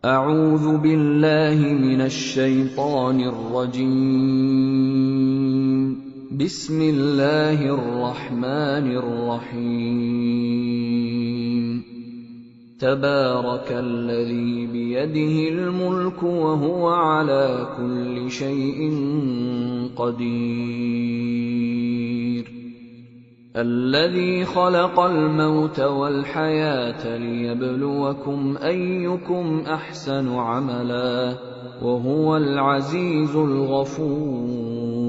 अऊज़ु बिल्लाहि मिनश शैतानिर रजीम। बिस्मिल्लाहिर रहमानिर रहीम। तबारकल्लज़ी बियदिहिल मुल्कु व हुवा अला कुल्लि शैइन क़दीर। الذي خلق الموت والحياة ليبلوكم أيكم أحسن عملا وهو العزيز الغفور.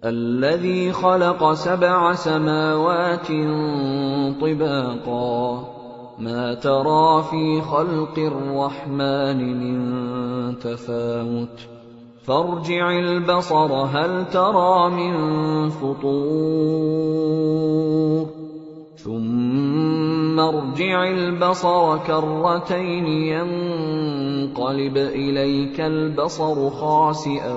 الذي خلق 7 سماوات طباقا ما ترى في خلق الرحمن من تفاوت فارجع البصر هل ترى من فطور ثم ارجع البصر كرتين ينقلب إليك البصر خاسئا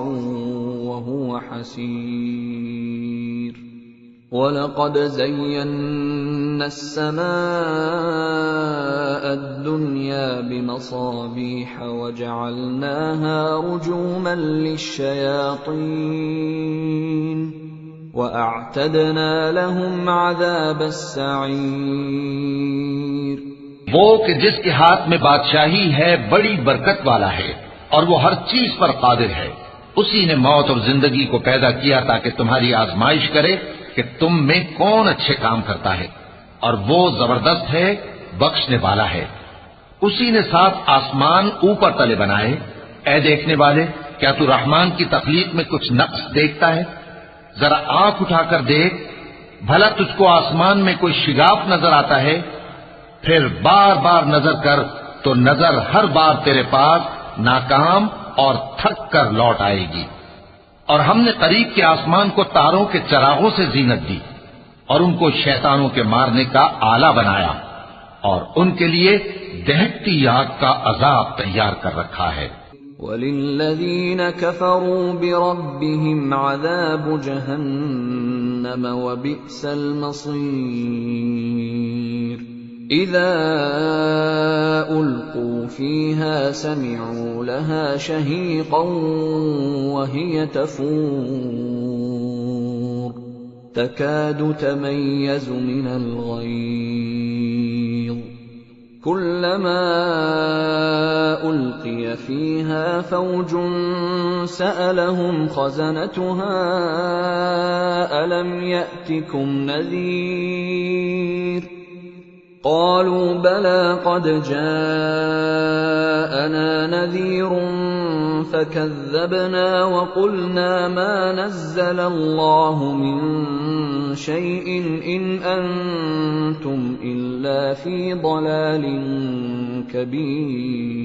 وهو حسير. ولقد زينا السماء الدنيا بمصابيح وجعلناها رجوما للشياطين وأعتدنا لهم عذاب السعير. वो कि जिसके हाथ में बादशाही है बड़ी बरकत वाला है और वो हर चीज पर कादिर है। उसी ने मौत और जिंदगी को पैदा किया ताकि तुम्हारी आजमाइश करे कि तुम में कौन अच्छे काम करता है, और वो जबरदस्त है, बख्शने वाला है। उसी ने 7 आसमान ऊपर तले बनाए। ऐ देखने वाले, क्या तू रहमान की तख्लीक में कुछ नक्स देखता है? जरा आंख उठाकर देख, भला तुझको आसमान में कोई शिगाफ नजर आता है? फिर बार बार नजर कर तो नजर हर बार तेरे पास नाकाम और थक कर लौट आएगी। और हमने करीब के आसमान को तारों के चरागों से जीनत दी और उनको शैतानों के मारने का आला बनाया, और उनके लिए दहकती आग का अजाब तैयार कर रखा है। वलिल्लज़ीन कफ़रू बिरब्बिहिम अज़ाबु जहन्नम व बि'सल मसीर। इज़ा उल्क़ू फ़ीहा समि'ू लहा शहीक़न व हिय तफ़ूर तकादु तमय्यज़ु मिनल ग़यज़ कुल्लमा उल्क़िय फ़ीहा फ़ौजुन सअलहुम ख़ज़नतुहा अलम यअतिकुम नज़ीर क़ालू बला क़द जाअना नज़ीरुन फ़कज़्ज़बना वक़ुलना मा नज़्ज़लल्लाहु मिन शैइन इन अंतुम इल्ला फ़ी ضलालिन कबीर।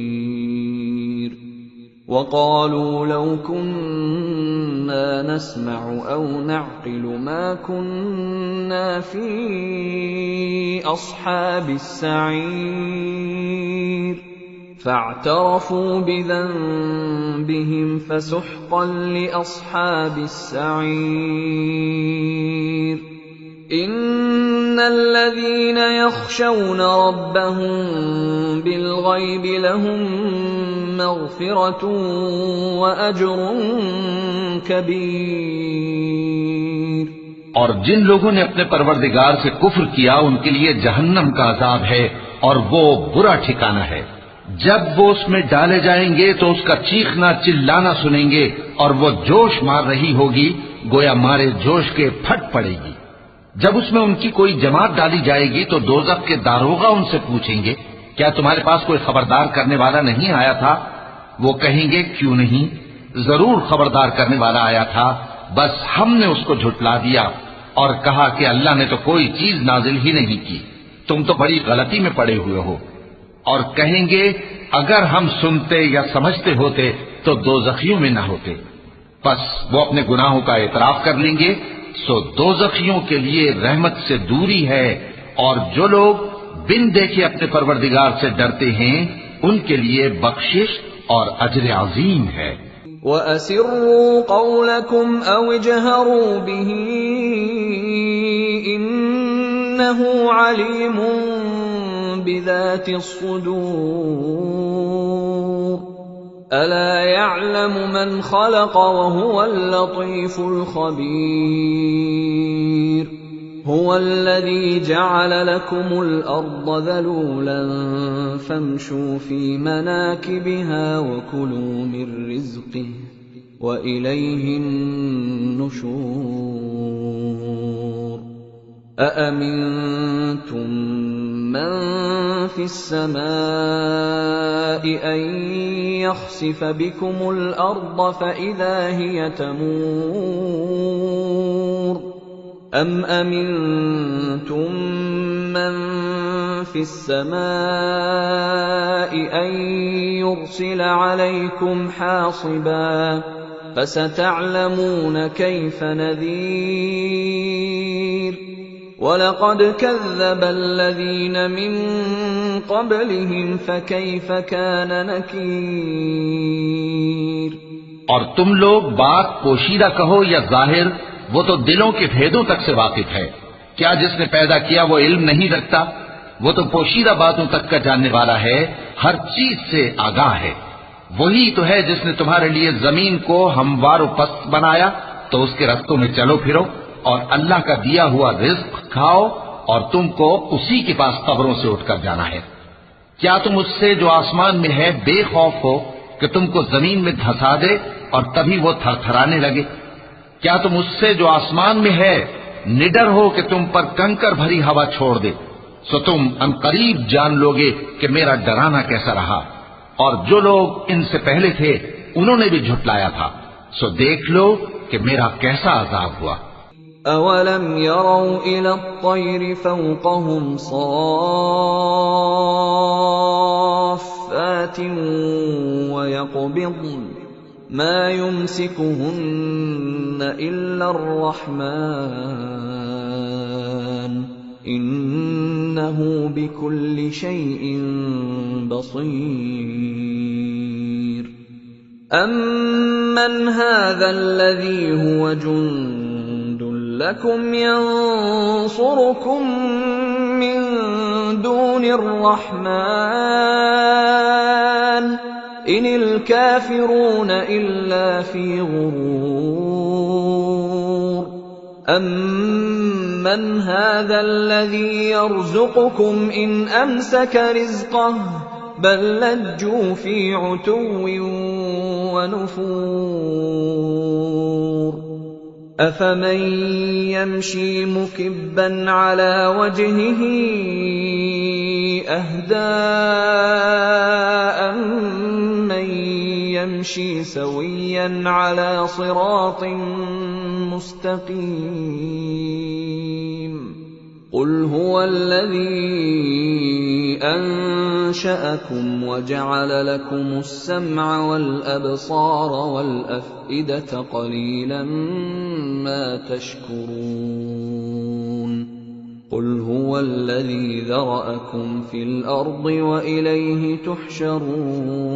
वक़ालू लौ कुन्ना नस्मअु औ नअक़िलु मा कुन्ना फ़ी अस्हाबिस सईर फ़अतरफ़ू बिज़न्बिहिम फ़सुह्क़न लिअस्हाबिस सईर। इन्नल्लज़ीन यख़शौन रब्बहुम बिलग़ैबि लहुम मग़फ़िरतुन व अज्रुन कबीर। और जिन लोगों ने अपने परवरदिगार से कुफ्र किया उनके लिए जहन्नम का अजाब है और वो बुरा ठिकाना है। जब वो उसमें डाले जाएंगे तो उसका चीखना चिल्लाना सुनेंगे और वो जोश मार रही होगी, गोया मारे जोश के फट पड़ेगी। जब उसमें उनकी कोई जमात डाली जाएगी तो दोज़ख के दारोगा उनसे पूछेंगे, क्या तुम्हारे पास कोई खबरदार करने वाला नहीं आया था? वो कहेंगे, क्यों नहीं, जरूर खबरदार करने वाला आया था, बस हमने उसको झुठला दिया और कहा कि अल्लाह ने तो कोई चीज नाजिल ही नहीं की, तुम तो बड़ी गलती में पड़े हुए हो। और कहेंगे, अगर हम सुनते या समझते होते तो दोज़खियों में न होते। बस वो अपने गुनाहों का इतराफ कर लेंगे, सो दोज़खियों के लिए रहमत से दूरी है, और जो लोग बिन देखे अपने परवरदिगार से डरते हैं उनके लिए बख्शिश और अजर अजीम है। वअसिर्रू क़ौलकुम औ इजहरू बिही इन्नहु अलीमुन بذات الصدور ألا يعلم من خلق وهو اللطيف الخبير هو الذي جعل لكم الأرض ذلولا فامشوا في مناكبها وكلوا من رزقه وإليه النشور أأمنتم من في السماء أن يخسف بكم الأرض فإذا هي تمور أم أمنتم من في السماء أن يرسل عليكم حاصبا فستعلمون كيف نذير ولقد كذب الذين من قبلهم فكيف كان نكير और तुम लोग बात पोशीदा कहो या जाहिर, वो तो दिलों के भेदों तक से वाकिफ है। क्या जिसने पैदा किया वो इल्म नहीं रखता? वो तो पोशीदा बातों तक का जानने वाला है, हर चीज से आगाह है। वही तो है जिसने तुम्हारे लिए जमीन को हमवार पस्त बनाया, तो उसके रस्तों में चलो फिरो और अल्लाह का दिया हुआ रिज्क खाओ, और तुमको उसी के पास कब्रों से उठकर जाना है। क्या तुम उससे जो आसमान में है बेखौफ हो कि तुमको जमीन में धंसा दे और तभी वो थरथराने लगे? क्या तुम उससे जो आसमान में है निडर हो कि तुम पर कंकर भरी हवा छोड़ दे? सो तुम अनकरीब जान लोगे कि मेरा डराना कैसा रहा। और जो लोग इनसे पहले थे उन्होंने भी झुटलाया था, सो देख लो कि मेरा कैसा अजाब हुआ। أَوَلَمْ يَرَوْا إِلَى الطَّيْرِ فَوْقَهُمْ صَافَّاتٍ وَيَقْبِضْنَ مَا يُمْسِكُهُنَّ إِلَّا الرَّحْمَنُ إِنَّهُ بِكُلِّ شَيْءٍ بَصِيرٌ أَمَّنْ هَذَا الَّذِي هُوَ جُندٌ لكم ينصركم من دون الرحمن إن الكافرون إلا في غرور أمن هذا الذي يرزقكم إن أمسك رزقه بل لجوا في عتو ونفور أفمن يمشي مكبا على وجهه أهدى أمن يمشي سويا على صراط مستقيم قل هو الذي أنشأكم وجعل لكم السمع والأبصار والأفئدة قليلا ما تشكرون قل هو الذي ذرأكم في الأرض وإليه تحشرون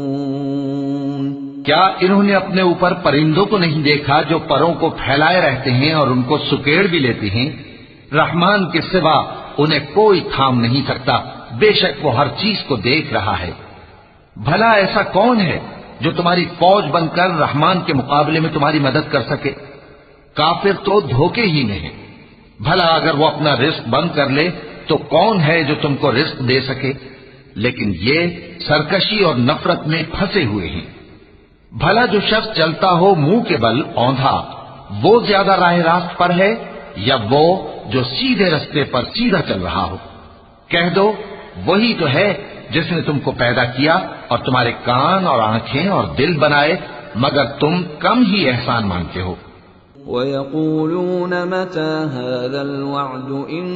क्या इन्होंने अपने ऊपर परिंदों को नहीं देखा जो परों को फैलाए रहते हैं और उनको सुकेड़ भी लेते हैं? रहमान के सिवा उन्हें कोई थाम नहीं सकता, बेशक वो हर चीज को देख रहा है। भला ऐसा कौन है जो तुम्हारी फौज बनकर रहमान के मुकाबले में तुम्हारी मदद कर सके? काफिर तो धोखे ही में है। भला अगर वो अपना रिस्क बंद कर ले तो कौन है जो तुमको रिस्क दे सके? लेकिन ये सरकशी और नफरत में फंसे हुए हैं। भला जो शख्स चलता हो मुंह के बल औंधा, वो ज्यादा राह रास्त पर है या वो जो सीधे रास्ते पर सीधा चल रहा हो? कह दो, वही तो है जिसने तुमको पैदा किया और तुम्हारे कान और आंखें और दिल बनाए, मगर तुम कम ही एहसान मानते हो। وَيَقُولُونَ مَتَى هَذَا الْوَعْدُ إِن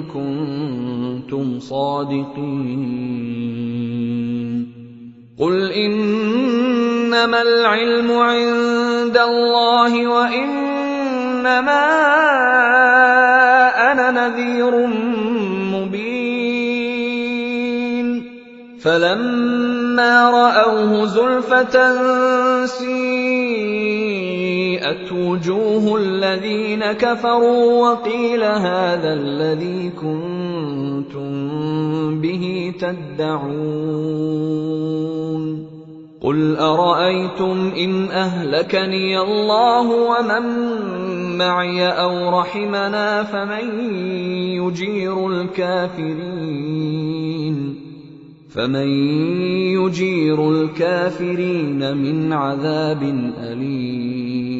كُنتُمْ صَادِقِينَ قُلْ إِنَّمَا الْعِلْمُ عِندَ اللَّهِ وَإِنَّمَا أَنَا نَذِيرٌ مُبِينٌ فَلَمَّا رَأَوْهُ زُلْفَةً سِيئَتْ وُجُوهُ الَّذِينَ كَفَرُوا وَقِيلَ هَذَا الَّذِي كُنتُم بِهِ تدعون قل أرأيتم إن أهلكني الله ومن معي أو رحمنا فمن يجير الكافرين من عذاب أليم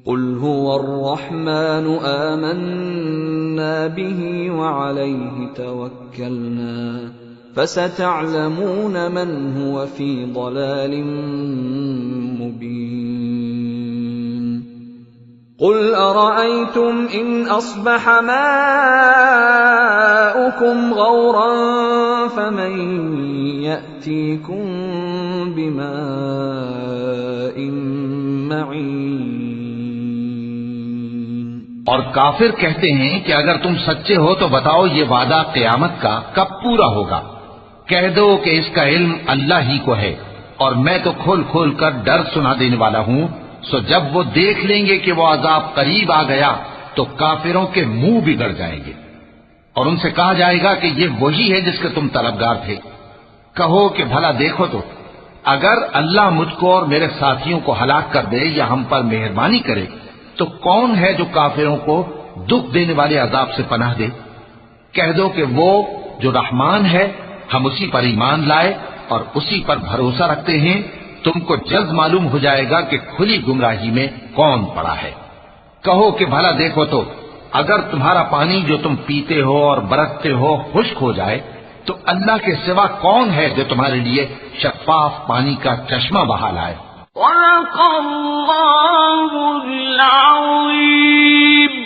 قل هو الرحمن آمنا به وعليه توكلنا فستعلمون من هو في ضلال مبين قل أرأيتم إن أصبح ماؤكم غورا فمن يأتيكم بماء معين और काफिर कहते हैं कि अगर तुम सच्चे हो तो बताओ ये वादा क़यामत का कब पूरा होगा। कह दो कि इसका इल्म अल्लाह ही को है और मैं तो खोल खोल कर डर सुना देने वाला हूँ। सो जब वो देख लेंगे कि वो अजाब करीब आ गया तो काफिरों के मुंह बिगड़ जाएंगे और उनसे कहा जाएगा कि ये वही है जिसके तुम तलबगार थे। कहो कि भला देखो तो अगर अल्लाह मुझको और मेरे साथियों को हलाक कर दे या हम पर मेहरबानी करे तो कौन है जो काफिरों को दुख देने वाले अजाब से पनाह दे। कह दो कि वो जो रहमान है, हम उसी पर ईमान लाए और उसी पर भरोसा रखते हैं। तुमको जल्द मालूम हो जाएगा कि खुली गुमराही में कौन पड़ा है। कहो कि भला देखो तो अगर तुम्हारा पानी जो तुम पीते हो और बरतते हो खुश्क हो जाए तो अल्लाह के सिवा कौन है जो तुम्हारे लिए शफाफ पानी का चश्मा बहा लाए। सदक़ल्लाहुल अज़ीम।